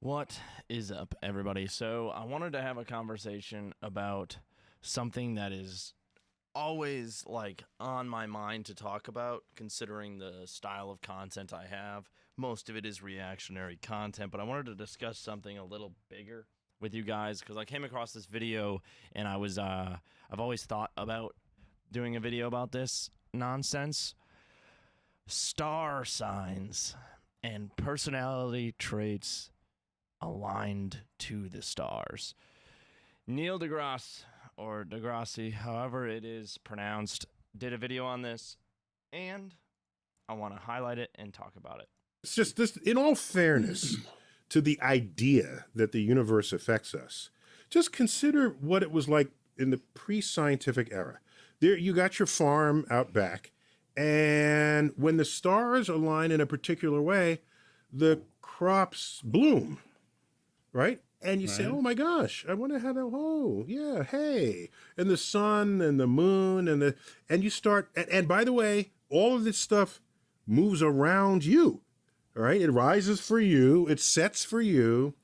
What is up, everybody? So, I wanted to have a conversation about something that is always on my mind to talk about, considering the style of content I have. Most of it is reactionary content, but I wanted to discuss something a little bigger with you guys because I came across this video and I've always thought about doing a video about this nonsense. Star signs and personality traits aligned to the stars. Neil deGrasse, or Degrassi, however it is pronounced, did a video on this, and I want to highlight it and talk about it. It's just this, in all fairness to the idea that the universe affects us, just consider what it was like in the pre-scientific era. There, you got your farm out back, and when the stars align in a particular way, the crops bloom, right? And you say, oh my gosh, I wonder how that, oh, yeah, hey. And the sun and the moon and you start, and by the way, all of this stuff moves around you, all right? It rises for you, it sets for you.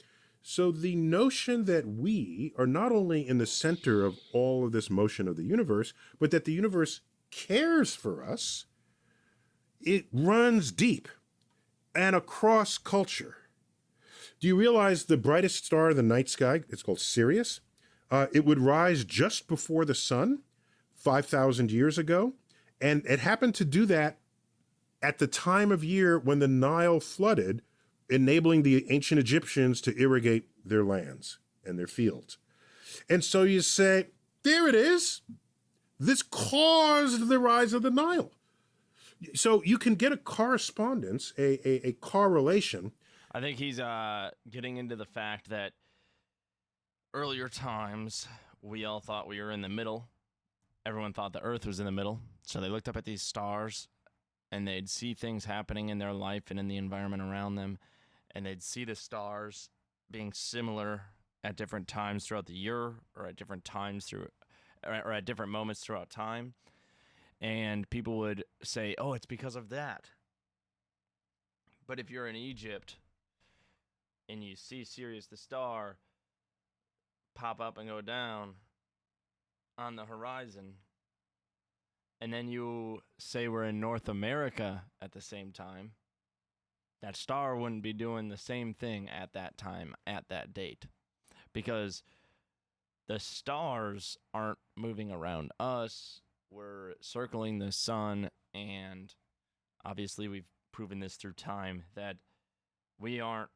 So the notion that we are not only in the center of all of this motion of the universe, but that the universe cares for us, it runs deep and across culture. Do you realize the brightest star in the night sky, it's called Sirius? It would rise just before the sun 5,000 years ago. And it happened to do that at the time of year when the Nile flooded, enabling the ancient Egyptians to irrigate their lands and their fields. And so you say, there it is. This caused the rise of the Nile. So you can get a correspondence, a correlation. I think he's getting into the fact that earlier times we all thought we were in the middle. Everyone thought the Earth was in the middle. So they looked up at these stars and they'd see things happening in their life and in the environment around them. And they'd see the stars being similar at different times throughout the year or at different times or at different moments throughout time. And people would say, oh, it's because of that. But if you're in Egypt and you see Sirius the star pop up and go down on the horizon, and then you say we're in North America at the same time, that star wouldn't be doing the same thing at that time, at that date. Because the stars aren't moving around us. We're circling the sun, and obviously we've proven this through time that we aren't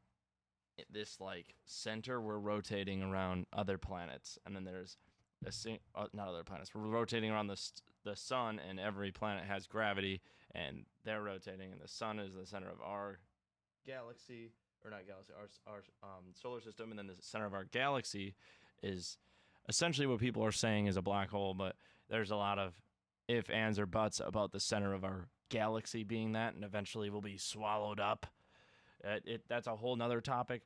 this center. We're rotating around other planets, and then there's not other planets. We're rotating around the sun, and every planet has gravity, and they're rotating, and the sun is the center of our galaxy, or not galaxy, our solar system, and then the center of our galaxy is essentially what people are saying is a black hole, but there's a lot of if, ands, or buts about the center of our galaxy being that, and eventually will be swallowed up. That's a whole nother topic,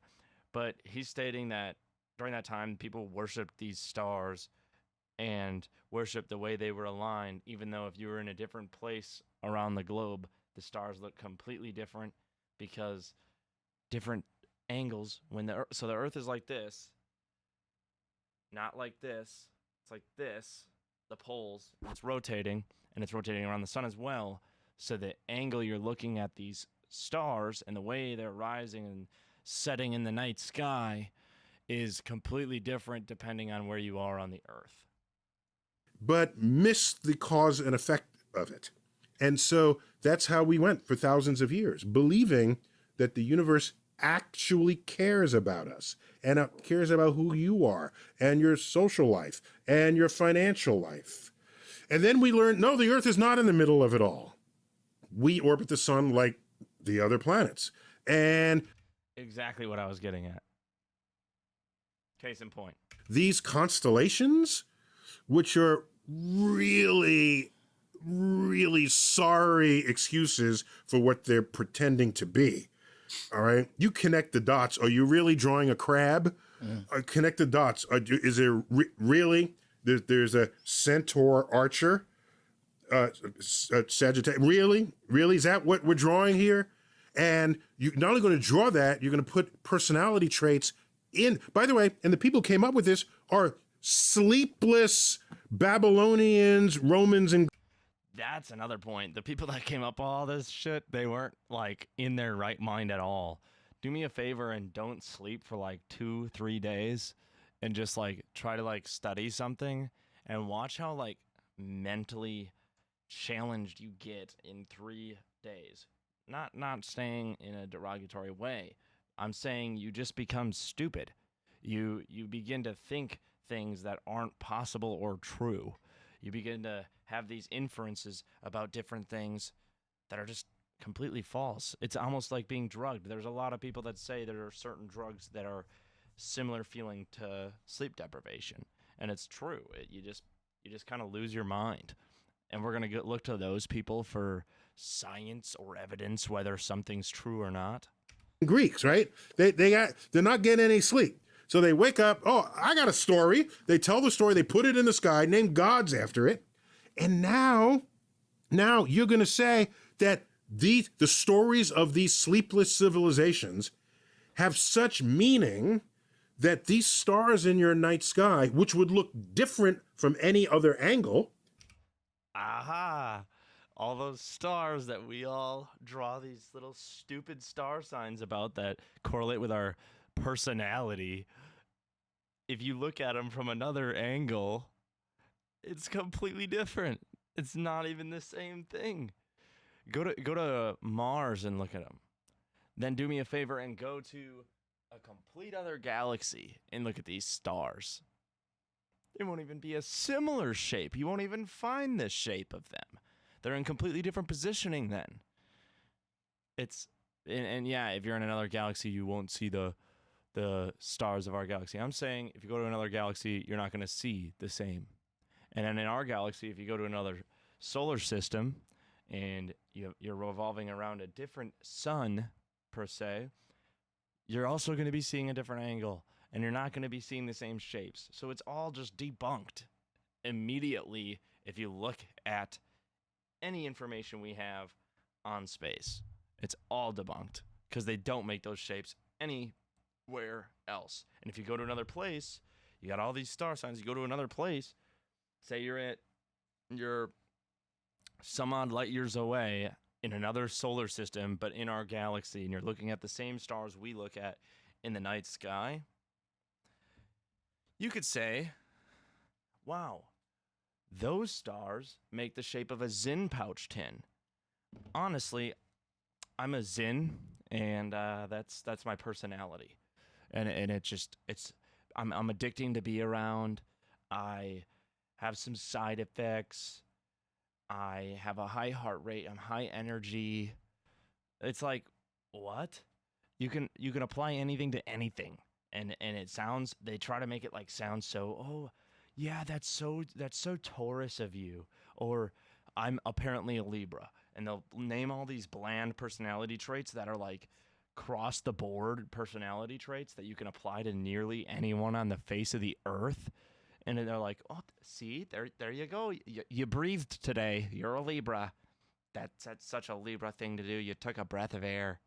but he's stating that during that time, people worshiped these stars and worshiped the way they were aligned, even though if you were in a different place around the globe, the stars look completely different because different angles. So the Earth is like this, not like this. It's like this. The poles, it's rotating, and it's rotating around the sun as well. So the angle you're looking at these stars and the way they're rising and setting in the night sky is completely different depending on where you are on the Earth. But missed the cause and effect of it. And so that's how we went for thousands of years, believing that the universe actually cares about us and cares about who you are and your social life and your financial life. And then we learned, no, the Earth is not in the middle of it all. We orbit the sun like the other planets. And exactly what I was getting at. Case in point. These constellations, which are really, really sorry excuses for what they're pretending to be. All right, you connect the dots. Are you really drawing a crab? Connect the dots. Is there really? There's a centaur archer, Sagittarius. Really? Is that what we're drawing here? And you're not only going to draw that, you're going to put personality traits in. By the way, and the people who came up with this are sleepless Babylonians, Romans, and That's another point. The people that came up with all this shit, they weren't like in their right mind at all. Do me a favor and don't sleep for like 2-3 days and just like try to like study something and watch how like mentally challenged you get in 3 days. Not saying in a derogatory way. I'm saying you just become stupid. You begin to think things that aren't possible or true. You begin to have these inferences about different things that are just completely false. It's almost like being drugged. There's a lot of people that say there are certain drugs that are similar feeling to sleep deprivation, and it's true. You just kind of lose your mind. And we're going to look to those people for science or evidence whether something's true or not. Greeks, right? They're not getting any sleep. So they wake up, oh, I got a story. They tell the story, they put it in the sky, name gods after it. And now you're going to say that the stories of these sleepless civilizations have such meaning that these stars in your night sky, which would look different from any other angle. Aha! All those stars that we all draw these little stupid star signs about that correlate with our personality. If you look at them from another angle, it's completely different. It's not even the same thing. Go to Mars and look at them. Then do me a favor and go to a complete other galaxy and look at these stars. They won't even be a similar shape. You won't even find the shape of them. They're in completely different positioning then. And yeah, if you're in another galaxy, you won't see the stars of our galaxy. I'm saying if you go to another galaxy, you're not going to see the same. And then in our galaxy, if you go to another solar system and you're revolving around a different sun, per se, you're also going to be seeing a different angle. And you're not going to be seeing the same shapes. So it's all just debunked immediately if you look at any information we have on space. It's all debunked because they don't make those shapes anywhere else. And if you go to another place, you got all these star signs. You go to another place, say you're some odd light years away in another solar system, but in our galaxy, and you're looking at the same stars we look at in the night sky. You could say, wow, those stars make the shape of a Zinn pouch tin. Honestly, I'm a Zinn, and that's my personality. And I'm addicting to be around. I have some side effects. I have a high heart rate. I'm high energy. It's like, what? You can apply anything to anything. And they try to make it like sound so, oh, yeah, that's so Taurus of you. Or I'm apparently a Libra. And they'll name all these bland personality traits that are like cross the board personality traits that you can apply to nearly anyone on the face of the earth. And then they're like, oh, see, there you go. You breathed today. You're a Libra. That's such a Libra thing to do. You took a breath of air.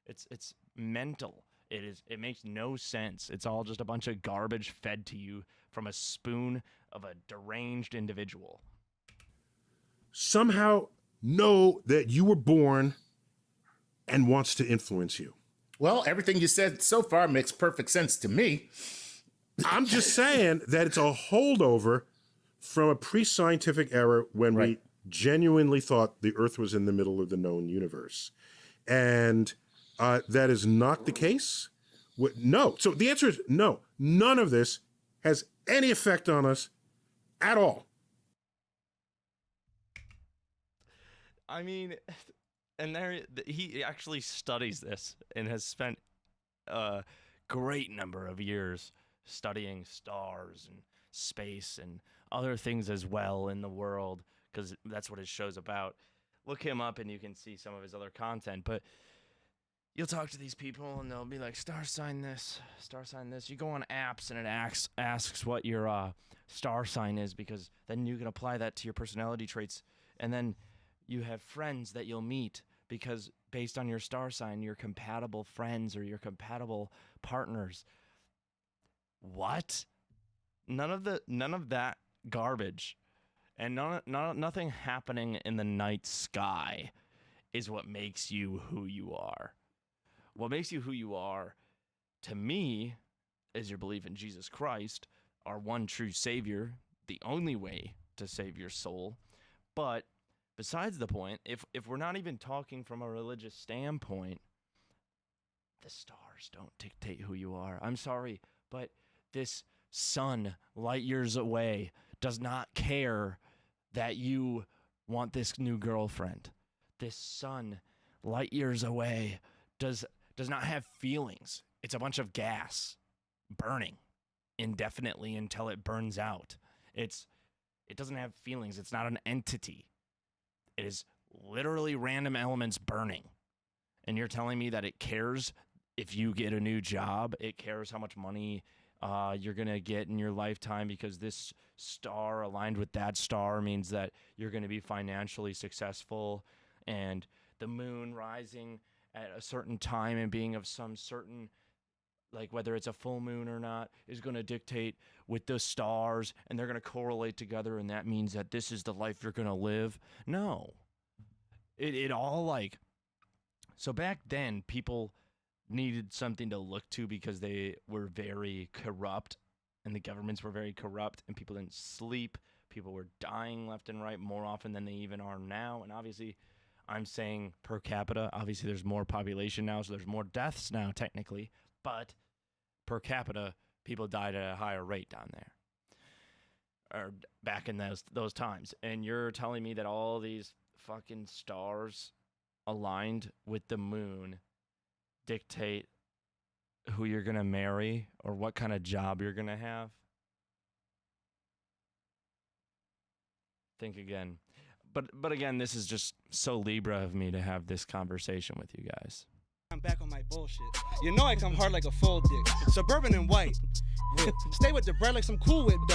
It's mental. It makes no sense. It's all just a bunch of garbage fed to you from a spoon of a deranged individual. Somehow know that you were born and wants to influence you. Well, everything you said so far makes perfect sense to me. I'm just saying that it's a holdover from a pre-scientific era when we genuinely thought the Earth was in the middle of the known universe. And that is not the case. No. So the answer is no. None of this has any effect on us at all. I mean, and he actually studies this and has spent a great number of years studying stars and space and other things as well in the world, because that's what his show's about. Look him up and you can see some of his other content. But you'll talk to these people and they'll be like, star sign this, star sign this. You go on apps and it asks what your star sign is, because then you can apply that to your personality traits. And then you have friends that you'll meet because based on your star sign, your compatible friends or your compatible partners. What? None of that garbage, and nothing happening in the night sky is what makes you who you are. What makes you who you are, to me, is your belief in Jesus Christ, our one true Savior, the only way to save your soul. But besides the point, if we're not even talking from a religious standpoint, the stars don't dictate who you are. I'm sorry, but this sun light years away does not care that you want this new girlfriend. This sun light years away does not have feelings. It's a bunch of gas burning indefinitely until it burns out. It doesn't have feelings. It's not an entity. It is literally random elements burning. And you're telling me that it cares if you get a new job? It cares how much money you're going to get in your lifetime because this star aligned with that star means that you're going to be financially successful, and the moon rising at a certain time and being of some certain, like whether it's a full moon or not, is going to dictate with the stars, and they're going to correlate together, and that means that this is the life you're going to live. No. It all like, so back then people needed something to look to because they were very corrupt, and the governments were very corrupt, and people didn't sleep. People were dying left and right more often than they even are now. And obviously, I'm saying per capita, obviously there's more population now, so there's more deaths now technically, but per capita, people died at a higher rate down there, or back in those times. And you're telling me that all these fucking stars aligned with the moon dictate who you're going to marry or what kind of job you're going to have? Think again. But again, this is just so Libra of me to have this conversation with you guys. I'm back on my bullshit. You know I come hard like a full dick. Suburban and white. Stay with the bread like some Cool Whip.